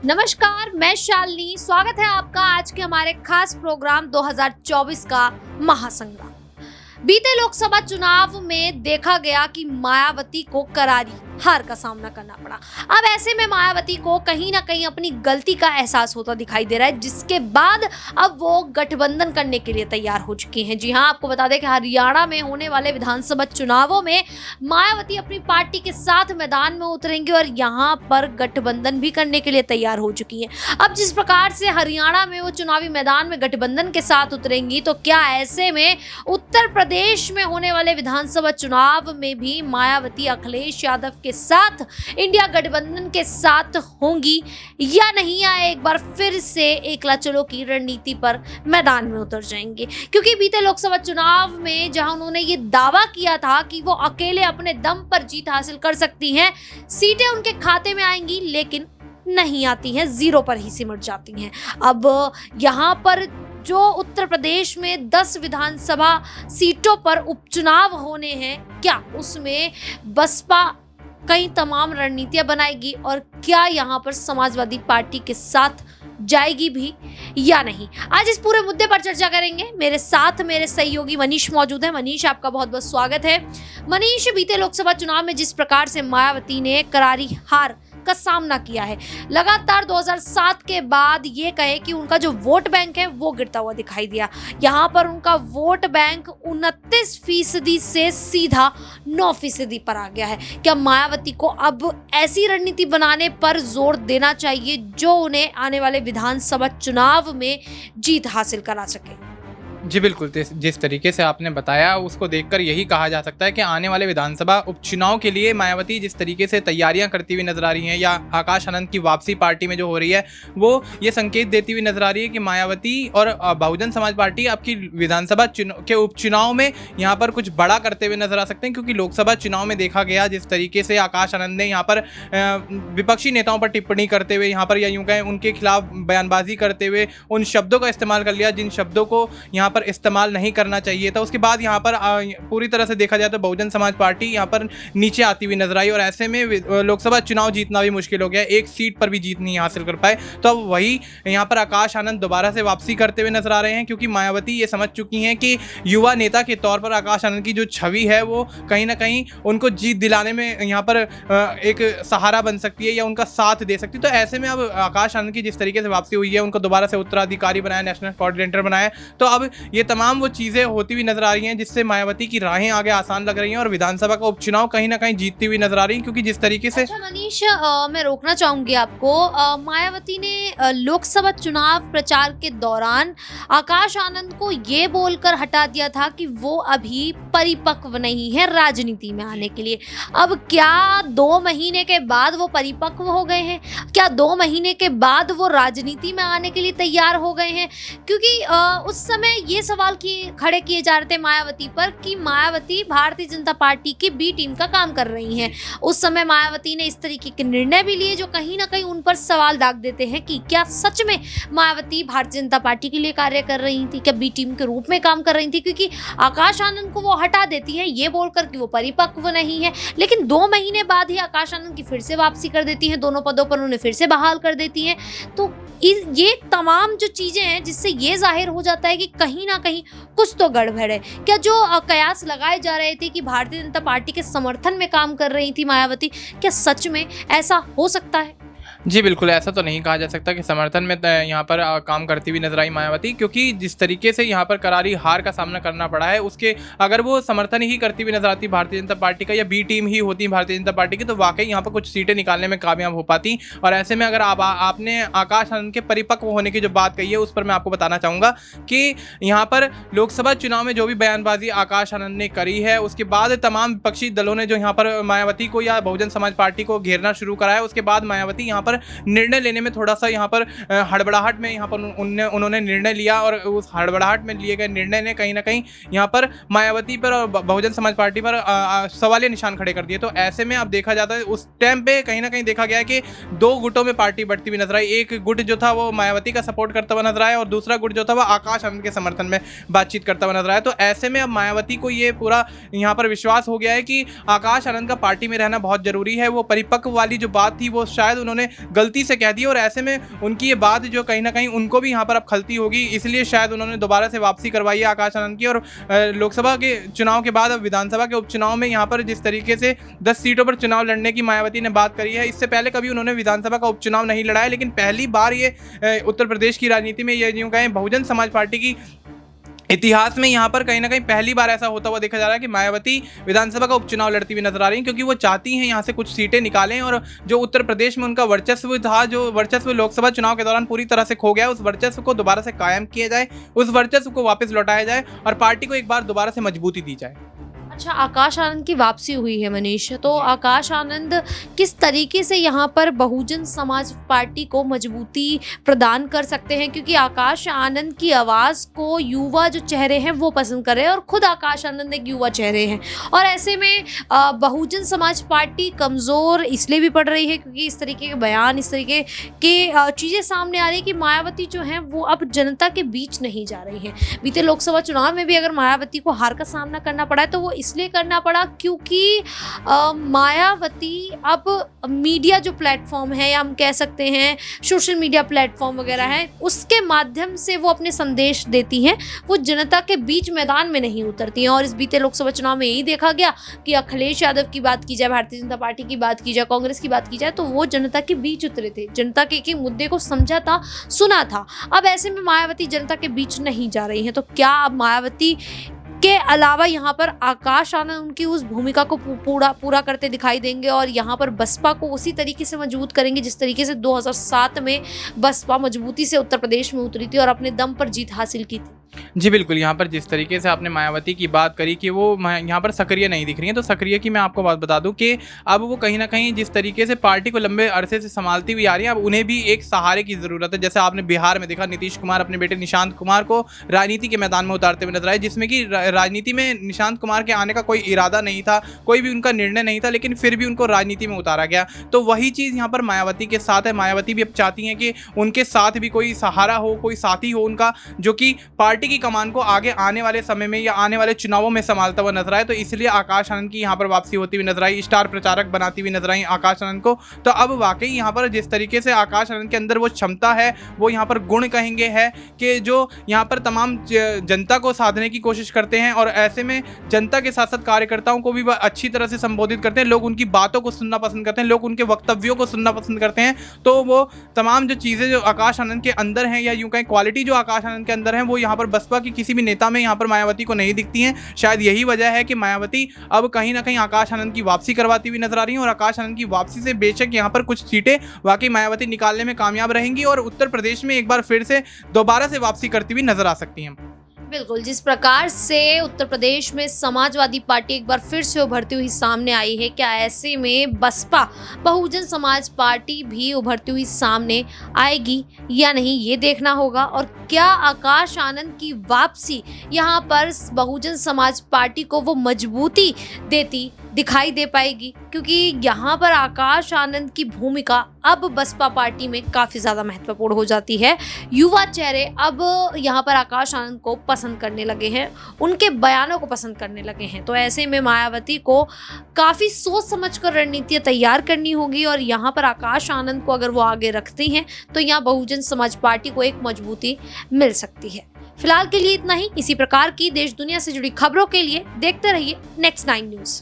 नमस्कार, मैं शालिनी। स्वागत है आपका आज के हमारे खास प्रोग्राम 2024 का महासंग्राम। बीते लोकसभा चुनाव में देखा गया कि मायावती को करारी हार का सामना करना पड़ा। अब ऐसे में मायावती को कहीं ना कहीं अपनी गलती का एहसास होता दिखाई दे रहा है, जिसके बाद अब वो गठबंधन करने के लिए तैयार हो चुकी हैं। जी हां, आपको बता दें कि हरियाणा में होने वाले विधानसभा चुनावों में मायावती अपनी पार्टी के साथ मैदान में उतरेंगी और यहाँ पर गठबंधन भी करने के लिए तैयार हो चुकी हैं। अब जिस प्रकार से हरियाणा में वो चुनावी मैदान में गठबंधन के साथ उतरेंगी, तो क्या ऐसे में उत्तर प्रदेश में होने वाले विधानसभा चुनाव में भी मायावती अखिलेश यादव के साथ इंडिया गठबंधन के साथ होंगी या नहीं, या एक बार फिर से एकला चलो की रणनीति पर मैदान में उतर जाएंगे? क्योंकि बीते लोकसभा चुनाव में जहां उन्होंने ये दावा किया था कि वो अकेले अपने दम पर जीत हासिल कर सकती हैं, सीटें उनके खाते में आएंगी, लेकिन नहीं आती हैं, जीरो पर ही सिमट जाती हैं। अब यहाँ पर जो उत्तर प्रदेश में 10 विधानसभा सीटों पर उपचुनाव होने हैं, क्या उसमें बसपा कई तमाम रणनीतियां बनाएगी और क्या यहाँ पर समाजवादी पार्टी के साथ जाएगी भी या नहीं? आज इस पूरे मुद्दे पर चर्चा करेंगे। मेरे साथ मेरे सहयोगी मनीष मौजूद है। मनीष, आपका बहुत बहुत स्वागत है। मनीष, बीते लोकसभा चुनाव में जिस प्रकार से मायावती ने करारी हार का सामना किया है, लगातार 2007 के बाद ये कहे कि उनका जो वोट बैंक है वो गिरता हुआ दिखाई दिया। यहाँ पर उनका वोट बैंक 29% से सीधा 9% पर आ गया है। क्या मायावती को अब ऐसी रणनीति बनाने पर जोर देना चाहिए जो उन्हें आने वाले विधानसभा चुनाव में जीत हासिल करा सके? जी बिल्कुल, जिस तरीके से आपने बताया उसको देखकर यही कहा जा सकता है कि आने वाले विधानसभा उपचुनाव के लिए मायावती जिस तरीके से तैयारियां करती हुई नजर आ रही हैं, या आकाश आनंद की वापसी पार्टी में जो हो रही है, वो ये संकेत देती हुई नजर आ रही है कि मायावती और बहुजन समाज पार्टी आपकी विधानसभा के उपचुनाव में यहाँ पर कुछ बड़ा करते हुए नजर आ सकते हैं। क्योंकि लोकसभा चुनाव में देखा गया जिस तरीके से आकाश आनंद ने यहाँ पर विपक्षी नेताओं पर टिप्पणी करते हुए, यहाँ पर या यूं कहें उनके खिलाफ बयानबाजी करते हुए उन शब्दों का इस्तेमाल कर लिया जिन शब्दों को यहाँ पर इस्तेमाल नहीं करना चाहिए था। उसके बाद यहाँ पर पूरी तरह से देखा जाए तो बहुजन समाज पार्टी यहाँ पर नीचे आती हुई नजर आई और ऐसे में लोकसभा चुनाव जीतना भी मुश्किल हो गया। एक सीट पर भी जीत नहीं हासिल कर पाए। तो अब वही यहाँ पर आकाश आनंद दोबारा से वापसी करते हुए नजर आ रहे हैं, क्योंकि मायावती ये समझ चुकी हैं कि युवा नेता के तौर पर आकाश आनंद की जो छवि है वो कहीं ना कहीं उनको जीत दिलाने में यहाँ पर एक सहारा बन सकती है या उनका साथ दे सकती है। तो ऐसे में अब आकाश आनंद की जिस तरीके से वापसी हुई है, उनको दोबारा से उत्तराधिकारी बनाया, नेशनल कोऑर्डिनेटर बनाया, तो अब ये तमाम वो चीजें होती हुई नजर आ रही हैं जिससे मायावती की राहें आगे आसान लग रही हैं और विधानसभा का उपचुनाव कहीं ना कहीं जीतती हुई नजर आ रही है। क्योंकि जिस तरीके से मनीष, मैं रोकना चाहूंगी आपको। मायावती ने लोकसभा चुनाव प्रचार के दौरान आकाश आनंद को ये बोलकर हटा दिया था कि वो अभी परिपक्व नहीं है राजनीति में आने के लिए। अब क्या 2 महीने के बाद वो परिपक्व हो गए हैं? क्या 2 महीने के बाद वो राजनीति में आने के लिए तैयार हो गए हैं? क्योंकि उस समय ये सवाल खड़े किए जा रहे थे मायावती पर कि मायावती भारतीय जनता पार्टी की बी टीम का काम कर रही हैं। उस समय मायावती ने इस तरीके के निर्णय भी लिए जो कहीं ना कहीं उन पर सवाल दाग देते हैं कि क्या सच में मायावती भारतीय जनता पार्टी के लिए कार्य कर रही थी, क्या बी टीम के रूप में काम कर रही थी? क्योंकि आकाश आनंद को वो हटा देती हैं ये बोलकर कि वो परिपक्व नहीं है, लेकिन 2 महीने बाद ही आकाश आनंद की फिर से वापसी कर देती हैं, दोनों पदों पर उन्हें फिर से बहाल कर देती हैं। तो ये तमाम जो चीजें हैं जिससे ये जाहिर हो जाता है कि कहीं ना कहीं कुछ तो गड़बड़ है। क्या जो कयास लगाए जा रहे थे कि भारतीय जनता पार्टी के समर्थन में काम कर रही थी मायावती, क्या सच में ऐसा हो सकता है? जी बिल्कुल, ऐसा तो नहीं कहा जा सकता कि समर्थन में यहाँ पर काम करती हुई नजर आई मायावती, क्योंकि जिस तरीके से यहाँ पर करारी हार का सामना करना पड़ा है उसके अगर वो समर्थन ही करती हुई नजर आती भारतीय जनता पार्टी का या बी टीम ही होती भारतीय जनता पार्टी की, तो वाकई यहाँ पर कुछ सीटें निकालने में कामयाब हो पाती। और ऐसे में अगर आपने आकाश आनंद के परिपक्व होने की जो बात कही है उस पर मैं आपको बताना चाहूँगा कि यहाँ पर लोकसभा चुनाव में जो भी बयानबाजी आकाश आनंद ने करी है, उसके बाद तमाम विपक्षी दलों ने जो यहाँ पर मायावती को या बहुजन समाज पार्टी को घेरना शुरू करा है, उसके बाद मायावती यहाँ पर निर्णय लेने में थोड़ा सा यहाँ पर हड़बड़ाहट में यहाँ पर उन्होंने निर्णय लिया और उस हड़बड़ाहट में लिए गए निर्णय ने कहीं ना कहीं यहाँ पर मायावती पर और बहुजन समाज पार्टी पर सवालिया निशान खड़े कर दिए। तो ऐसे में अब देखा जाता है उस टाइम पे कहीं ना कहीं देखा गया है कि 2 गुटों में पार्टी बढ़ती हुई नजर आई। एक गुट जो था वो मायावती का सपोर्ट करता हुआ नजर आया और दूसरा गुट जो था वो आकाश आनंद के समर्थन में बातचीत करता हुआ नजर आया। तो ऐसे में अब मायावती को ये पूरा यहाँ पर विश्वास हो गया है कि आकाश आनंद का पार्टी में रहना बहुत जरूरी है। वो परिपक्व वाली जो बात थी वो शायद उन्होंने गलती से कह दिया और ऐसे में उनकी ये बात जो कहीं ना कहीं उनको भी यहाँ पर अब खलती होगी, इसलिए शायद उन्होंने दोबारा से वापसी करवाई है आकाश आनंद की। और लोकसभा के चुनाव के बाद अब विधानसभा के उपचुनाव में यहाँ पर जिस तरीके से 10 सीटों पर चुनाव लड़ने की मायावती ने बात करी है, इससे पहले कभी उन्होंने विधानसभा का उपचुनाव नहीं लड़ा है, लेकिन पहली बार ये उत्तर प्रदेश की राजनीति में, ये यूं कहें बहुजन समाज पार्टी की इतिहास में यहाँ पर कहीं ना कहीं पहली बार ऐसा होता हुआ देखा जा रहा है कि मायावती विधानसभा का उपचुनाव लड़ती हुई नजर आ रही हैं, क्योंकि वो चाहती हैं यहाँ से कुछ सीटें निकालें और जो उत्तर प्रदेश में उनका वर्चस्व था, जो वर्चस्व लोकसभा चुनाव के दौरान पूरी तरह से खो गया, उस वर्चस्व को दोबारा से कायम किया जाए, उस वर्चस्व को वापस लौटाया जाए और पार्टी को एक बार दोबारा से मजबूती दी जाए। अच्छा, आकाश आनंद की वापसी हुई है मनीष, तो आकाश आनंद किस तरीके से यहाँ पर बहुजन समाज पार्टी को मजबूती प्रदान कर सकते हैं, क्योंकि आकाश आनंद की आवाज़ को युवा जो चेहरे हैं वो पसंद कर रहे हैं और खुद आकाश आनंद एक युवा चेहरे हैं, और ऐसे में बहुजन समाज पार्टी कमज़ोर इसलिए भी पड़ रही है क्योंकि इस तरीके के बयान, इस तरीके के चीज़ें सामने आ रही है कि मायावती जो हैं वो अब जनता के बीच नहीं जा रही हैं। बीते लोकसभा चुनाव में भी अगर मायावती को हार का सामना करना पड़ा है तो वो इसलिए करना पड़ा क्योंकि मायावती अब मीडिया जो प्लेटफॉर्म है, या हम कह सकते हैं सोशल मीडिया प्लेटफॉर्म वगैरह है, उसके माध्यम से वो अपने संदेश देती हैं, वो जनता के बीच मैदान में नहीं उतरती हैं। और इस बीते लोकसभा चुनाव में यही देखा गया कि अखिलेश यादव की बात की जाए, भारतीय जनता पार्टी की बात की जाए, कांग्रेस की बात की जाए, तो वो जनता के बीच उतरे थे, जनता के एक मुद्दे को समझा था, सुना था। अब ऐसे में मायावती जनता के बीच नहीं जा रही हैं, तो क्या अब मायावती के अलावा यहाँ पर आकाश आनंद उनकी उस भूमिका को पूरा करते दिखाई देंगे और यहाँ पर बसपा को उसी तरीके से मजबूत करेंगे जिस तरीके से 2007 में बसपा मजबूती से उत्तर प्रदेश में उतरी थी और अपने दम पर जीत हासिल की थी? जी बिल्कुल, यहाँ पर जिस तरीके से आपने मायावती की बात करी कि वो यहाँ पर सक्रिय नहीं दिख रही हैं, तो सक्रिय की मैं आपको बात बता दूं कि अब वो कहीं ना कहीं जिस तरीके से पार्टी को लंबे अरसे से संभालती हुई आ रही हैं, अब उन्हें भी एक सहारे की ज़रूरत है। जैसे आपने बिहार में देखा, नीतीश कुमार अपने बेटे निशांत कुमार को राजनीति के मैदान में उतारते हुए नजर आए, जिसमें कि राजनीति में निशांत कुमार के आने का कोई इरादा नहीं था, कोई भी उनका निर्णय नहीं था, लेकिन फिर भी उनको राजनीति में उतारा गया। तो वही चीज़ यहाँ पर मायावती के साथ है। मायावती भी अब चाहती हैं कि उनके साथ भी कोई सहारा हो, कोई साथी हो उनका, जो कि पार्टी की कमान को आगे आने वाले समय में या आने वाले चुनावों में संभालता हुआ नजर आए। तो इसलिए आकाश आनंद की यहाँ पर वापसी होती हुई नजर आई, स्टार प्रचारक बनाती हुई नजर आई आकाश आनंद को। तो अब वाकई यहाँ पर जिस तरीके से आकाश आनंद के अंदर वो क्षमता है, वो यहाँ पर गुण कहेंगे है कि जो यहाँ पर तमाम जनता को साधने की कोशिश करते हैं और ऐसे में जनता के साथ साथ कार्यकर्ताओं को भी अच्छी तरह से संबोधित करते हैं। लोग उनकी बातों को सुनना पसंद करते हैं, लोग उनके वक्तव्यों को सुनना पसंद करते हैं। तो वो तमाम जो चीज़ें जो आकाश आनंद के अंदर हैं, या यूं कहें क्वालिटी जो आकाश आनंद के अंदर है, वो यहाँ पर बसपा की किसी भी नेता में यहाँ पर मायावती को नहीं दिखती हैं। शायद यही वजह है कि मायावती अब कहीं ना कहीं आकाश आनंद की वापसी करवाती हुई नजर आ रही है और आकाश आनंद की वापसी से बेशक यहाँ पर कुछ सीटें वाकई मायावती निकालने में कामयाब रहेंगी और उत्तर प्रदेश में एक बार फिर से दोबारा से वापसी करती हुई नजर आ सकती हैं। बिल्कुल, जिस प्रकार से उत्तर प्रदेश में समाजवादी पार्टी एक बार फिर से उभरती हुई सामने आई है, क्या ऐसे में बसपा बहुजन समाज पार्टी भी उभरती हुई सामने आएगी या नहीं, ये देखना होगा। और क्या आकाश आनंद की वापसी यहाँ पर बहुजन समाज पार्टी को वो मजबूती देती दिखाई दे पाएगी, क्योंकि यहाँ पर आकाश आनंद की भूमिका अब बसपा पार्टी में काफ़ी ज़्यादा महत्वपूर्ण हो जाती है। युवा चेहरे अब यहाँ पर आकाश आनंद को पसंद करने लगे हैं, उनके बयानों को पसंद करने लगे हैं। तो ऐसे में मायावती को काफ़ी सोच समझ कर रणनीतियाँ तैयार करनी होगी और यहाँ पर आकाश आनंद को अगर वो आगे रखती हैं तो यहाँ बहुजन समाज पार्टी को एक मजबूती मिल सकती है। फिलहाल के लिए इतना ही। इसी प्रकार की देश दुनिया से जुड़ी खबरों के लिए देखते रहिए नेक्स्ट 9 न्यूज़।